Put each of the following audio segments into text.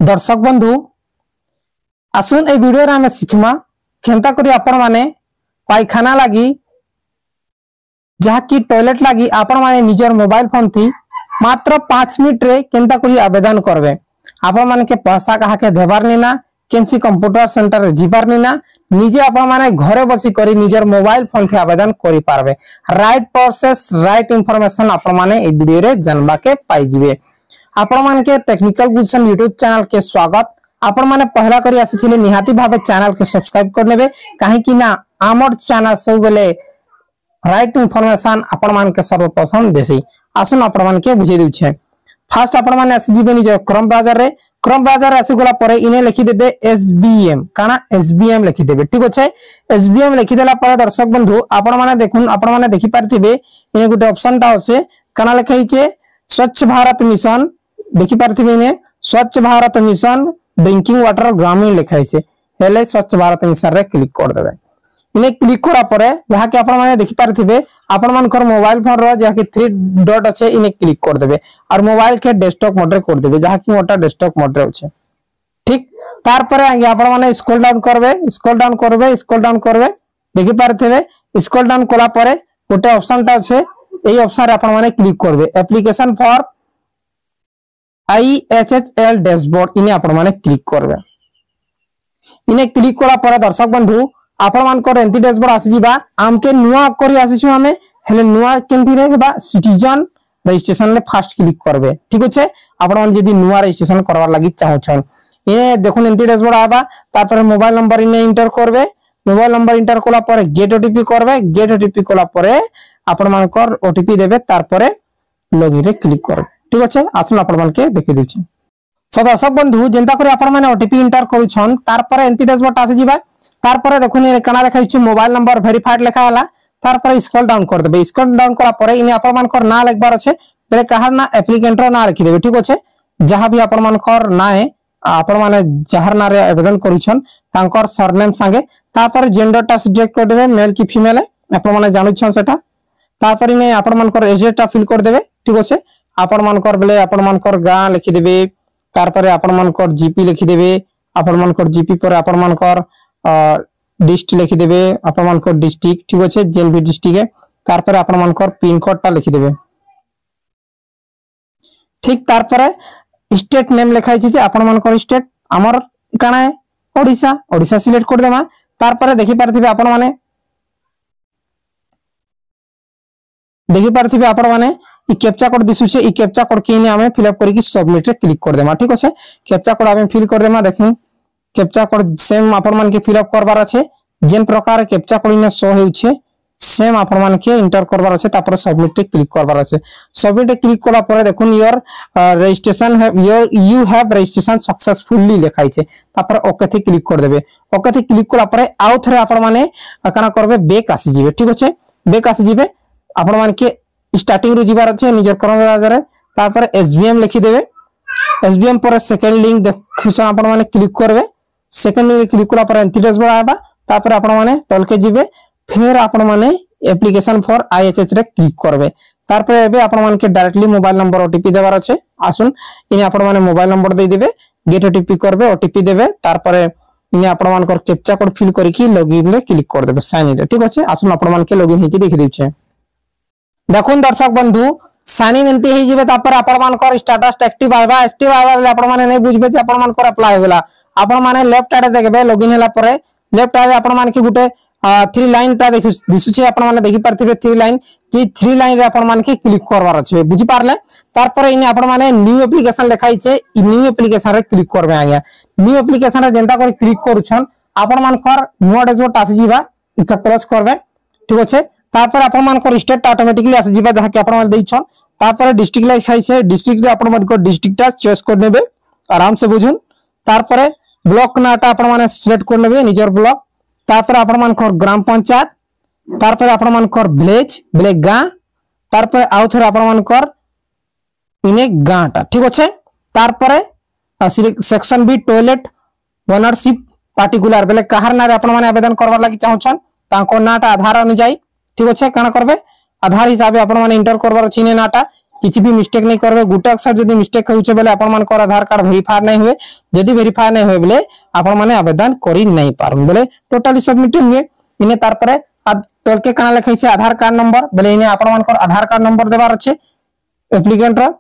दर्शक बंधु आसुन ए वीडियो रे आमे सिखमा केनता करी आपण माने पायखाना लगी जहा की टॉयलेट लगी आपण माने निजर मोबाइल फोन थी मात्र 5 मिनट रे केनता करी आवेदन करबे। आपण माने के पैसा कहा के देबार निना केनसी कंप्यूटर सेंटर रे जिबार निना निजे आपण माने घरे बसी करी निजर मोबाइल फोन थी आवेदन करि पारबे। राइट प्रोसेस राइट इंफॉर्मेशन आपण माने ए वीडियो रे जानबा के पाई जिवे। आपण मान के टेक्निकल गुलशन यूट्यूब चैनल के स्वागत। आपण माने पहला करी आसीथिले निहाती भाबे चैनल के सब्सक्राइब कर नेबे काहे कि ना आमर चैनल सब बेले राइट इंफॉर्मेशन आपण मान के सर्वप्रथम देसी। आसुन आपण मान के बुझे दिउ छे। फर्स्ट आपण माने आसी जिबे निज क्रोम ब्राउजर रे आसी गला परे इने लिखि देबे एसबीएम काना एसबीएम लिखि देबे। ठीक अछि एसबीएम लिखि देला परे दर्शक बंधु आपण माने देखुन आपण माने देखि पारथिबे इने गुटे ऑप्शन ता होसे काना लिखाइ छे स्वच्छ भारत मिशन देखि पारथिबे इने स्वच्छ भारत मिशन ड्रिंकिंग वाटर ग्रामीण लिखाइ छे हेले स्वच्छ भारत मिशन रे क्लिक कर देबे। इने क्लिक करा परे जहा कि आपण माने देखि पारथिबे आपण मानकर मोबाइल फोन रो जहा कि 3 डॉट अछि इने क्लिक कर देबे और मोबाइल के डेस्कटॉप मोड रे कर देबे जहा कि मोटा डेस्कटॉप मोड रे अछि। ठीक तार परे आगे आपण माने स्क्रॉल डाउन करबे देखि पारथिबे स्क्रॉल डाउन कोला परे गोटे ऑप्शन ता अछि एई ऑप्शन रे आपण माने क्लिक करबे एप्लीकेशन फॉर IHHL डैशबोर्ड इने आपण माने क्लिक करबे। इने क्लिक करा परे दर्शक बंधु आपण मानकर एंती डैशबोर्ड आसी जिबा आमके नुवा करी आसीछु हमें हेले नुवा केंती रे हेबा सिटीजन रजिस्ट्रेशन ले फास्ट क्लिक करबे। ठीक अछि आपण मान जदी नुवा रजिस्ट्रेशन करवार लागि चाहौ छन ये देखुन एंती डैशबोर्ड आबा तापर मोबाइल नंबर इने इंटर करबे मोबाइल नंबर इंटर कोला परे गेट ओटीपी करबे गेट ओटीपी कोला परे आपण मानकर ओटीपी देबे तार परे लॉगिन रे क्लिक करबे। ठीक अछि आसुन आपण मान के देखि दिउ छी। सो दर्शक बंधु जेंता करी आपण माने ओटीपी इंटर करू छन तार परे एंती डैशबोर्ड आसी जिबा तार परे देखुन ए कना लिखा छि मोबाइल नंबर वेरीफाइड लिखा हला तार परे स्क्रॉल डाउन कर देबे। स्क्रॉल डाउन करा परे इने आपण मानकर ना लिखबार अछि पहिले कहार ना एप्लीकेंट रो ना लिखि देबे। ठीक अछि जहां भी आपण मानकर ना है आपण माने जहार ना रे आवेदन करू छन तांकर सरनेम संगे तार परे जेंडर टा सिलेक्ट कर देबे मेल की फीमेल आपण माने जानु छन सेटा तार परे ने आपण मानकर एज टा फिल कर देबे। ठीक अछि आपण मानकर बेले आपण मानकर गां लिखि देबे तार परे आपण मानकर जीपी लिखि देबे आपण मानकर जीपी पर आपण मानकर डिस्ट्रिक्ट लिखि देबे आपण मानकर डिस्ट्रिक्ट। ठीक अछि जेन भी डिस्ट्रिक्ट है तार परे आपण मानकर पिन कोड टा लिखि देबे। ठीक तार परे स्टेट नेम लिखाइ छि जे आपण मानकर स्टेट हमर काना है ओडिसा सिलेक्ट कर देमा तार परे देखि पारथिबे आपण माने ई कैप्चा कोड दिसु छे ई कैप्चा कोड के ने हमें फिल अप करके सबमिट रे क्लिक कर देमा। ठीक अछि कैप्चा कोड हमें फिल कर देमा देखु कैप्चा कोड सेम आपण मान के फिल अप करबार अछि जेन प्रकार कैप्चा कोड ने शो होउ छे सेम आपण मान के इंटर करबार अछि तापर सबमिट रे क्लिक करबार अछि। सबमिट रे क्लिक कला परे देखुन योर रजिस्ट्रेशन है यू हैव रजिस्ट्रेशन सक्सेसफुली लिखाइ छे तापर ओके थे क्लिक कर देबे। ओके थे क्लिक कला परे आउ थरे आपण माने काना करबे बैक आसी जिवे। ठीक अछि बैक आसी जिवे आपण मान के स्टार्टिंग रु जिबार अछि निजर क्रोम ब्राउजर रे तापर एसबीएम लिखि देबे एसबीएम पर सेकंड लिंक देखुछ आपण माने क्लिक करबे सेकंड लिंक क्लिक कला पर एंटी डैशबोर्ड आबा तापर आपण माने तलके जिबे फिर आपण माने एप्लीकेशन फॉर आईएचएच रे क्लिक करबे तार पर एबे आपण मान के डायरेक्टली मोबाइल नंबर ओटीपी देबार अछि आसुन इने आपण माने मोबाइल नंबर दे देबे गेट ओटीपी करबे ओटीपी देबे तार पर इने आपण मान कर कैप्चा कोड फिल करिकि लॉगिन रे क्लिक कर देबे साइन इन रे। ठीक अछि आसुन आपण मान के लॉगिन हेकि देखि दिउ छै। देखुन दर्शक बंधु साइन इन एंती हे जिबे तापर आपण मानकर स्टेटस एक्टिव आबा बेले आपण माने नै बुझबे जे आपण मानकर अप्लाई होगला आपण माने लेफ्ट आडे देखबे लॉगिन होला परे लेफ्ट आडे आपण मान के गुटे 3 लाइन ता दिसु छे आपण माने देखि पारथिबे 3 लाइन जे 3 लाइन रे आपण मान के क्लिक करबार अछि बुझि पारले तार पर इने आपण माने न्यू एप्लीकेशन लिखाइ छे इ न्यू एप्लीकेशन रे क्लिक करबे आगे न्यू एप्लीकेशन रे जेंता कर क्लिक करू छन आपण मानकर न्यू डैशबोर्ड आसी जिबा इका क्लोज करबे। ठीक अछि तापर आपण मानकर स्टेट ऑटोमेटिकली आसी जिबा जहा कि आपण मान देइ छन तापर डिस्ट्रिक्ट लिखाइ छे डिस्ट्रिक्ट रे आपण मानकर डिस्ट्रिक्ट टा चॉइस कर नेबे आराम से बुझुन तार पर ब्लॉक नाटा आपण माने सिलेक्ट कर नेबे निजर ब्लॉक तापर आपण मानकर ग्राम पंचायत तार पर आपण मानकर विलेज गां तार पर आउ थरे आपण मानकर इने गांटा। ठीक अछि तार पर section B toilet ownership particular बेले कहार ना रे आपण माने आवेदन करबार लागि चाहौ छन ताको नाटा आधार अनुसार। ठीक अछि काना करबे आधार हिसाब आपण माने इंटर करबार अछि ने नाटा किसी भी मिस्टेक नहीं करबे गुटे अक्षर जदी मिस्टेक होउछे बेले आपन मान आधार कार्ड वेरीफाई नहीं हुए जदी वेरीफाई नहीं हुए बेले आपन माने आवेदन करि नहीं पारम बेले टोटली सबमिट हुए इने तार परे तोल के काना लिखाई छे आधार कार्ड नंबर बेले इने आपन मान आधार कार्ड नंबर देबार अछि एप्लिकेंट रो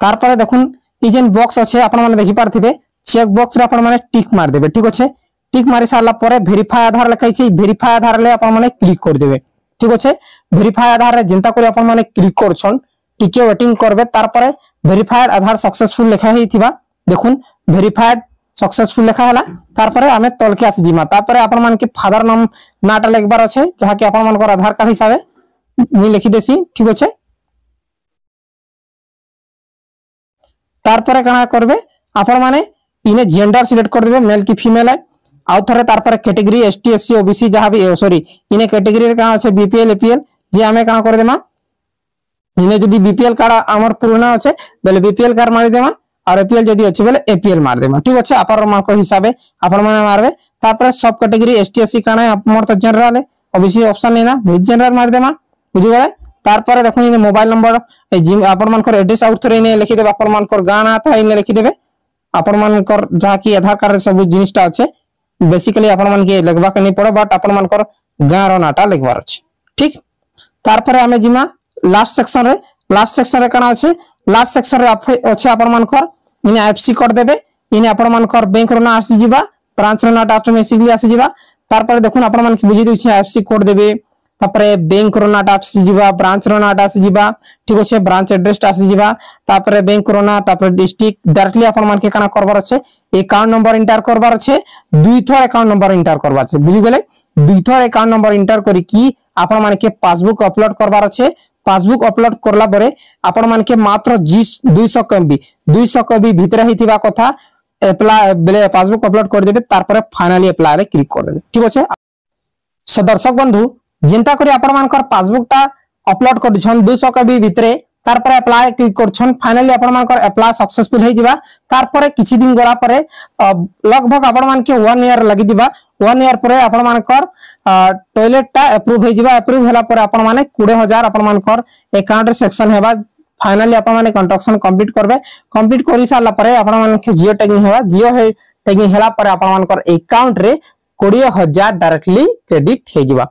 तार परे देखुन ई जेन बॉक्स अच्छे आपण माने देखि पारथिबे चेक बॉक्स रे आपण माने टिक मार देबे ठीक अच्छे टिक मारी सारला परे वेरीफाई आधार लिखाई छै वेरीफाई आधार ले आपण माने क्लिक कर देबे ठीक अच्छे वेरीफाई आधार रे जिंता करे आपण माने क्लिक करछन टिके वेटिंग करबे तार परे वेरीफाइड आधार सक्सेसफुल लिखा हिथिबा देखुन वेरीफाइड सक्सेसफुल लिखा हला तार परे हमें तल के आसी जिमा तार परे आपण मान के फादर नाम नाटा लिखबार अच्छे जहा कि आपण मान को आधार कार्ड हिसाबे मी लिखि देसी ठीक अच्छे तार परे कणा करबे आपण माने इने जेंडर सिलेक्ट कर देबे मेल की फीमेल है आउ थरे तार परे कैटेगरी एसटी एससी ओबीसी जहां भी सॉरी इने कैटेगरी रे कणा আছে बीपीएल एपीएल जे हमें कणा कर देमा इने जदी बीपीएल कार्ड हमर पुराना আছে बेले बीपीएल कार्ड मार देमा और एपीएल जदी अछि बेले एपीएल मार देमा ठीक अछि आपण मार्क हिसाबे आपण माने मारबे तार परे सब कैटेगरी एसटी एससी कणा हमर त जनरल है ओबीसी ऑप्शन नै ना जनरल मार देमा बुझि गले तार परे देखो इने मोबाइल नंबर जिम आपण मानकर एड्रेस आउट थरे इने लिखि देबे आपण मानकर गाना था इने लिखि देबे आपण मानकर जहा कि आधार कार्ड रे सब जिनिसटा अछि बेसिकली आपण मान के लिखबा के नै पड़े बट आपण मानकर गारो नाटा लिखबार अछि ठीक तार परे हमें जिमा लास्ट सेक्शन रे कणा अछि लास्ट सेक्शन रे अछि आपण मानकर इने आईएफएससी कोड देबे इने आपण मानकर बैंक रो ना आसी जिबा ब्रांच रो नाटा ऑटोमेटिकली आसी जिबा तार परे देखुन आपण मान के बुझि दै छी आईएफएससी कोड देबे तापरे बैंक रो नाटा आसी जिबा ब्रांच रो नाटा आसी जिबा ठीक अछि ब्रांच एड्रेस आसी जिबा तापरे बैंक रो ना तापरे डिस्ट्रिक्ट डायरेक्टली आपण मान के कणा करबार अछि अकाउंट नंबर एंटर करबार अछि दुई थर अकाउंट नंबर एंटर करबार अछि बुझि गेले दुई थर अकाउंट नंबर एंटर करी की आपण मान के पासबुक अपलोड करबार अछि पासबुक अपलोड करला परे आपण मान के मात्र 200 कबी भीतर हिथिबा कथा अप्लाई बेले पासबुक अपलोड कर देबे तार परे फाइनली अप्लाई रे क्लिक कर देबे ठीक अछि सो दर्शक बंधु जिंता करी आपण मानकर पासबुक ता अपलोड कर दिछन 200 कबी भितरे तार पर अप्लाई क्लिक करछन फाइनली आपण मानकर अप्लाई सक्सेसफुल हे जिबा तार पर किछि दिन गला परे लगभग आपण मान के 1 ईयर लागि जिबा 1 ईयर परे आपण मानकर टॉयलेट ता अप्रूव हे जिबा अप्रूव होला पर आपण माने 20000 आपण मानकर अकाउंट सेक्शन हेबा फाइनली आपण माने कंस्ट्रक्शन कंप्लीट करबे कंप्लीट करि साला परे आपण मान के जियो टैगिंग हेबा जियो टैगिंग हेला पर आपण मानकर अकाउंट रे 20000 डायरेक्टली क्रेडिट हे जिबा